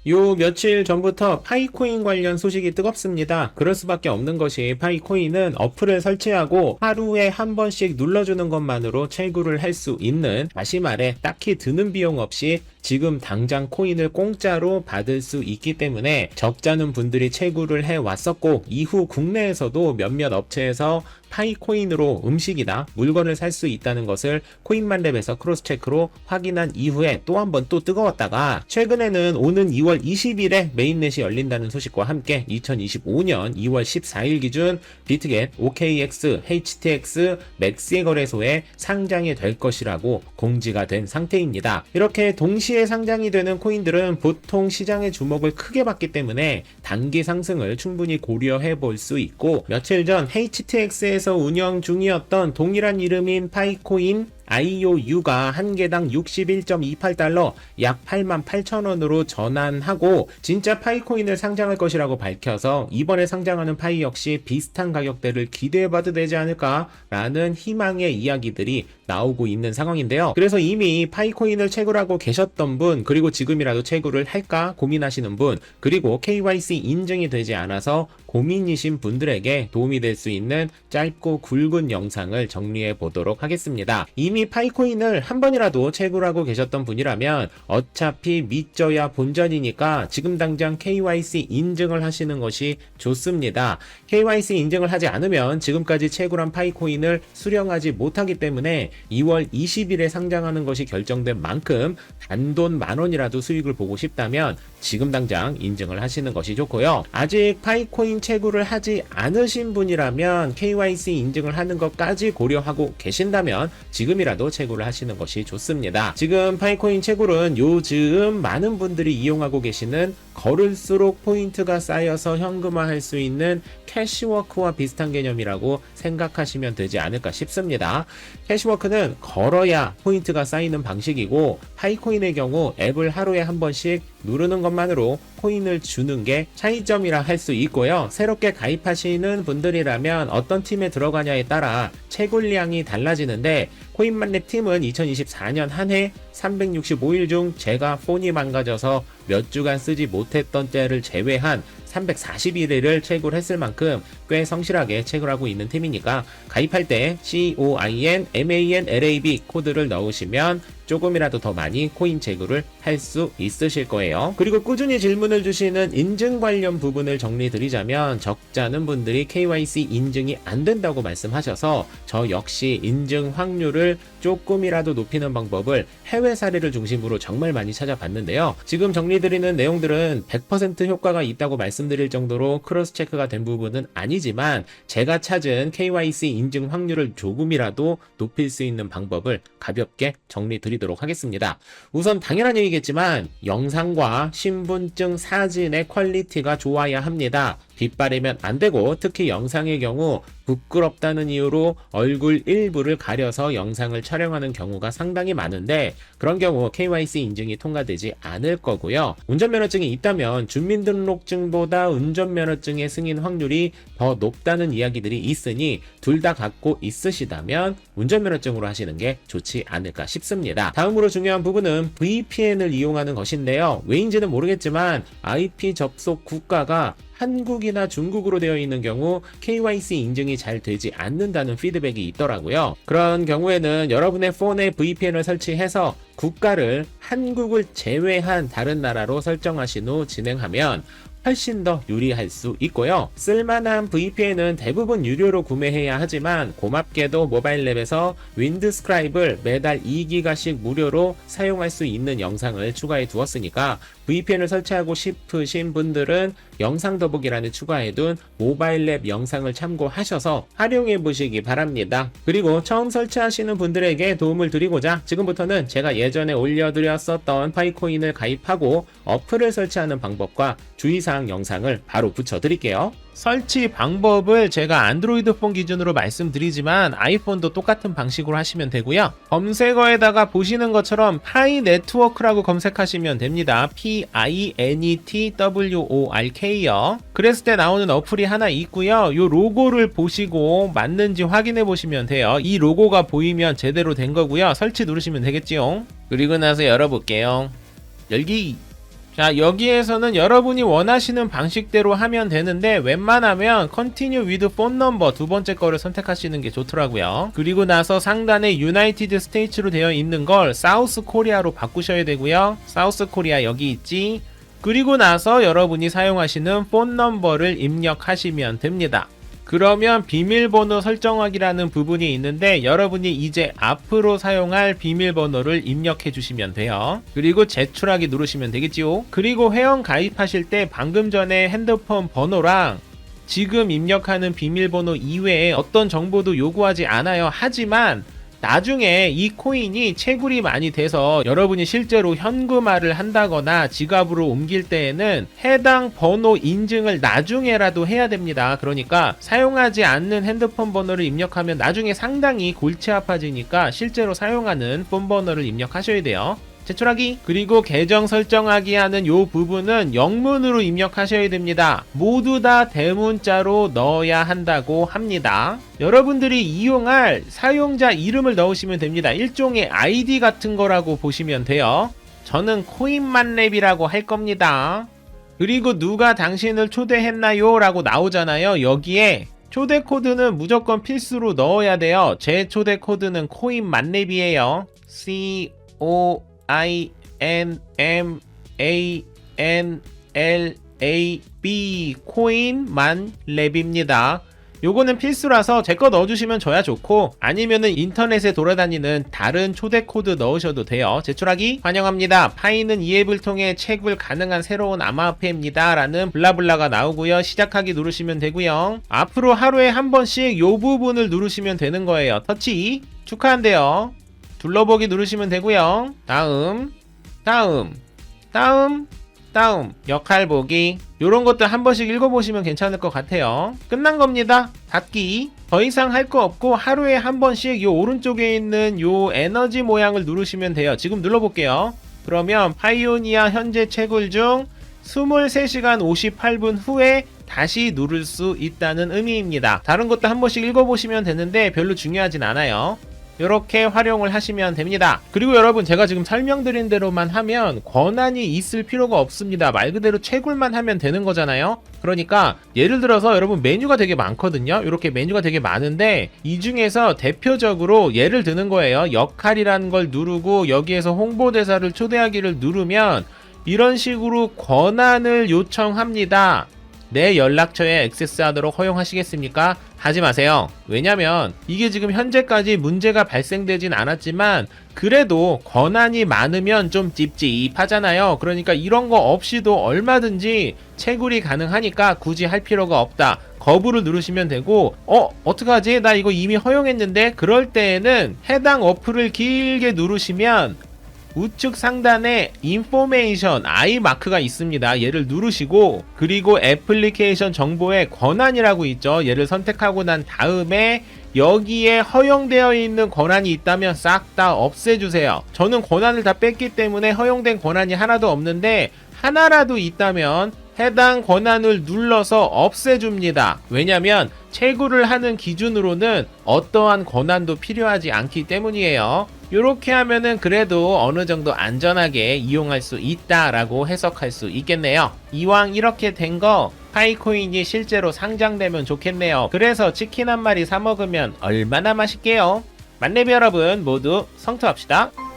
요 며칠 전부터 파이코인 관련 소식이 뜨겁습니다. 그럴 수밖에 없는 것이 파이코인은 어플을 설치하고 하루에 한 번씩 눌러주는 것만으로 채굴을 할 수 있는, 다시 말해 딱히 드는 비용 없이 지금 당장 코인을 공짜로 받을 수 있기 때문에 적잖은 분들이 채굴을 해왔었고, 이후 국내에서도 몇몇 업체에서 파이코인으로 음식이나 물건을 살 수 있다는 것을 코인만렙에서 크로스체크로 확인한 이후에 또 한 번 또 뜨거웠다가, 최근에는 오는 2월 20일에 메인넷이 열린다는 소식과 함께 2025년 2월 14일 기준 비트겟, OKX, HTX, 맥스의 거래소에 상장이 될 것이라고 공지가 된 상태입니다. 이렇게 동시에 상장이 되는 코인들은 보통 시장의 주목을 크게 받기 때문에 단기 상승을 충분히 고려해 볼 수 있고, 며칠 전 HTX에서 운영 중이었던 동일한 이름인 파이코인 IOU가 한 개당 61.28달러, 약 88,000원으로 전환하고 진짜 파이코인을 상장할 것이라고 밝혀서 이번에 상장하는 파이 역시 비슷한 가격대를 기대해봐도 되지 않을까라는 희망의 이야기들이 나오고 있는 상황인데요. 그래서 이미 파이코인을 채굴하고 계셨던 분, 그리고 지금이라도 채굴을 할까 고민하시는 분, 그리고 KYC 인증이 되지 않아서 고민이신 분들에게 도움이 될 수 있는 짧고 굵은 영상을 정리해 보도록 하겠습니다. 이미 파이코인을 한 번이라도 채굴하고 계셨던 분이라면 어차피 믿져야 본전이니까 지금 당장 KYC 인증을 하시는 것이 좋습니다. KYC 인증을 하지 않으면 지금까지 채굴한 파이코인을 수령하지 못하기 때문에 2월 20일에 상장하는 것이 결정된 만큼 단돈 10,000원이라도 수익을 보고 싶다면 지금 당장 인증을 하시는 것이 좋고요. 아직 파이코인 채굴을 하지 않으신 분이라면 KYC 인증을 하는 것까지 고려하고 계신다면 지금이라도 채굴을 하시는 것이 좋습니다. 지금 파이코인 채굴은 요즘 많은 분들이 이용하고 계시는 걸을수록 포인트가 쌓여서 현금화할 수 있는 캐시워크와 비슷한 개념이라고 생각하시면 되지 않을까 싶습니다. 캐시워크는 걸어야 포인트가 쌓이는 방식이고, 파이코인의 경우 앱을 하루에 한 번씩 누르는 것만으로 코인을 주는 게 차이점이라 할 수 있고요. 새롭게 가입하시는 분들이라면 어떤 팀에 들어가냐에 따라 채굴량이 달라지는데, 코인만렙 팀은 2024년 한 해 365일 중 제가 폰이 망가져서 몇 주간 쓰지 못했던 때를 제외한 341일을 채굴했을 만큼 꽤 성실하게 채굴하고 있는 팀이니까 가입할 때 COINMANLAB 코드를 넣으시면 조금이라도 더 많이 코인 채굴을 할 수 있으실 거예요. 그리고 꾸준히 질문을 주시는 인증 관련 부분을 정리드리자면, 적잖은 분들이 KYC 인증이 안 된다고 말씀하셔서 저 역시 인증 확률을 조금이라도 높이는 방법을 해외 사례를 중심으로 정말 많이 찾아봤는데요. 지금 정리드리는 내용들은 100% 효과가 있다고 말씀드릴 정도로 크로스 체크가 된 부분은 아니지만, 제가 찾은 KYC 인증 확률을 조금이라도 높일 수 있는 방법을 가볍게 정리드리도록 하겠습니다. 우선 당연한 얘기겠지만 영상과 신분증 사진의 퀄리티가 좋아야 합니다. 빗바르면 안 되고, 특히 영상의 경우 부끄럽다는 이유로 얼굴 일부를 가려서 영상을 촬영하는 경우가 상당히 많은데, 그런 경우 KYC 인증이 통과되지 않을 거고요. 운전면허증이 있다면 주민등록증보다 운전면허증의 승인 확률이 더 높다는 이야기들이 있으니 둘 다 갖고 있으시다면 운전면허증으로 하시는 게 좋지 않을까 싶습니다. 다음으로 중요한 부분은 VPN을 이용하는 것인데요. 왜인지는 모르겠지만 IP 접속 국가가 한국이나 중국으로 되어 있는 경우 KYC 인증이 잘 되지 않는다는 피드백이 있더라고요. 그런 경우에는 여러분의 폰에 VPN을 설치해서 국가를 한국을 제외한 다른 나라로 설정하신 후 진행하면 훨씬 더 유리할 수 있고요. 쓸만한 VPN은 대부분 유료로 구매해야 하지만 고맙게도 모바일랩에서 윈드스크라이브를 매달 2기가씩 무료로 사용할 수 있는 영상을 추가해 두었으니까 VPN을 설치하고 싶으신 분들은 영상 더보기란에 추가해둔 모바일랩 영상을 참고하셔서 활용해 보시기 바랍니다. 그리고 처음 설치하시는 분들에게 도움을 드리고자 지금부터는 제가 예전에 올려드렸었던 파이코인을 가입하고 어플을 설치하는 방법과 주의사항 영상을 바로 붙여드릴게요. 설치 방법을 제가 안드로이드 폰 기준으로 말씀드리지만 아이폰도 똑같은 방식으로 하시면 되고요. 검색어에다가 보시는 것처럼 파이 네트워크라고 검색하시면 됩니다. PINETWORK요. 그랬을 때 나오는 어플이 하나 있고요. 이 로고를 보시고 맞는지 확인해 보시면 돼요. 이 로고가 보이면 제대로 된 거고요. 설치 누르시면 되겠지요. 그리고 나서 열어볼게요. 열기. 자, 여기에서는 여러분이 원하시는 방식대로 하면 되는데 웬만하면 Continue with phone number 두 번째 거를 선택하시는 게 좋더라고요. 그리고 나서 상단에 United States로 되어 있는 걸 South Korea로 바꾸셔야 되고요. South Korea 여기 있지. 그리고 나서 여러분이 사용하시는 폰 넘버를 입력하시면 됩니다. 그러면 비밀번호 설정하기라는 부분이 있는데 여러분이 이제 앞으로 사용할 비밀번호를 입력해 주시면 돼요. 그리고 제출하기 누르시면 되겠지요. 그리고 회원 가입하실 때 방금 전에 핸드폰 번호랑 지금 입력하는 비밀번호 이외에 어떤 정보도 요구하지 않아요. 하지만 나중에 이 코인이 채굴이 많이 돼서 여러분이 실제로 현금화를 한다거나 지갑으로 옮길 때에는 해당 번호 인증을 나중에라도 해야 됩니다. 그러니까 사용하지 않는 핸드폰 번호를 입력하면 나중에 상당히 골치 아파지니까 실제로 사용하는 폰 번호를 입력하셔야 돼요. 제출하기 그리고 계정 설정하기 하는 요 부분은 영문으로 입력하셔야 됩니다. 모두 다 대문자로 넣어야 한다고 합니다. 여러분들이 이용할 사용자 이름을 넣으시면 됩니다. 일종의 아이디 같은 거라고 보시면 돼요. 저는 코인만렙이라고 할 겁니다. 그리고 누가 당신을 초대했나요? 라고 나오잖아요. 여기에 초대 코드는 무조건 필수로 넣어야 돼요. 제 초대 코드는 코인만렙이에요. COINMANLAB 코인만렙입니다. 요거는 필수라서 제 거 넣어주시면 저야 좋고 아니면은 인터넷에 돌아다니는 다른 초대 코드 넣으셔도 돼요. 제출하기 환영합니다. 파이는 이 앱을 통해 채굴 가능한 새로운 암호화폐입니다 라는 블라블라가 나오고요. 시작하기 누르시면 되고요. 앞으로 하루에 한 번씩 요 부분을 누르시면 되는 거예요. 터치 축하한대요. 둘러보기 누르시면 되고요. 다음 역할 보기 요런 것들 한 번씩 읽어보시면 괜찮을 것 같아요. 끝난 겁니다. 닫기. 더 이상 할 거 없고 하루에 한 번씩 요 오른쪽에 있는 요 에너지 모양을 누르시면 돼요. 지금 눌러볼게요. 그러면 파이오니아 현재 채굴 중 23시간 58분 후에 다시 누를 수 있다는 의미입니다. 다른 것도 한 번씩 읽어보시면 되는데 별로 중요하진 않아요. 이렇게 활용을 하시면 됩니다. 그리고 여러분 제가 지금 설명드린 대로만 하면 권한이 있을 필요가 없습니다. 말 그대로 채굴만 하면 되는 거잖아요. 그러니까 예를 들어서 여러분 메뉴가 되게 많거든요. 이렇게 메뉴가 되게 많은데 이 중에서 대표적으로 예를 드는 거예요. 역할이라는 걸 누르고 여기에서 홍보대사를 초대하기를 누르면 이런 식으로 권한을 요청합니다. 내 연락처에 액세스하도록 허용하시겠습니까? 하지 마세요. 왜냐면 이게 지금 현재까지 문제가 발생되진 않았지만 그래도 권한이 많으면 좀 찝찝하잖아요. 그러니까 이런 거 없이도 얼마든지 채굴이 가능하니까 굳이 할 필요가 없다. 거부를 누르시면 되고 어떡하지? 나 이거 이미 허용했는데? 그럴 때에는 해당 어플을 길게 누르시면 우측 상단에 인포메이션 I 마크가 있습니다. 얘를 누르시고 그리고 애플리케이션 정보에 권한이라고 있죠. 얘를 선택하고 난 다음에 여기에 허용되어 있는 권한이 있다면 싹 다 없애주세요. 저는 권한을 다 뺐기 때문에 허용된 권한이 하나도 없는데 하나라도 있다면 해당 권한을 눌러서 없애줍니다. 왜냐면 채굴을 하는 기준으로는 어떠한 권한도 필요하지 않기 때문이에요. 이렇게 하면은 그래도 어느 정도 안전하게 이용할 수 있다라고 해석할 수 있겠네요. 이왕 이렇게 된 거 파이코인이 실제로 상장되면 좋겠네요. 그래서 치킨 한 마리 사 먹으면 얼마나 맛있게요. 만렙 여러분 모두 성투합시다.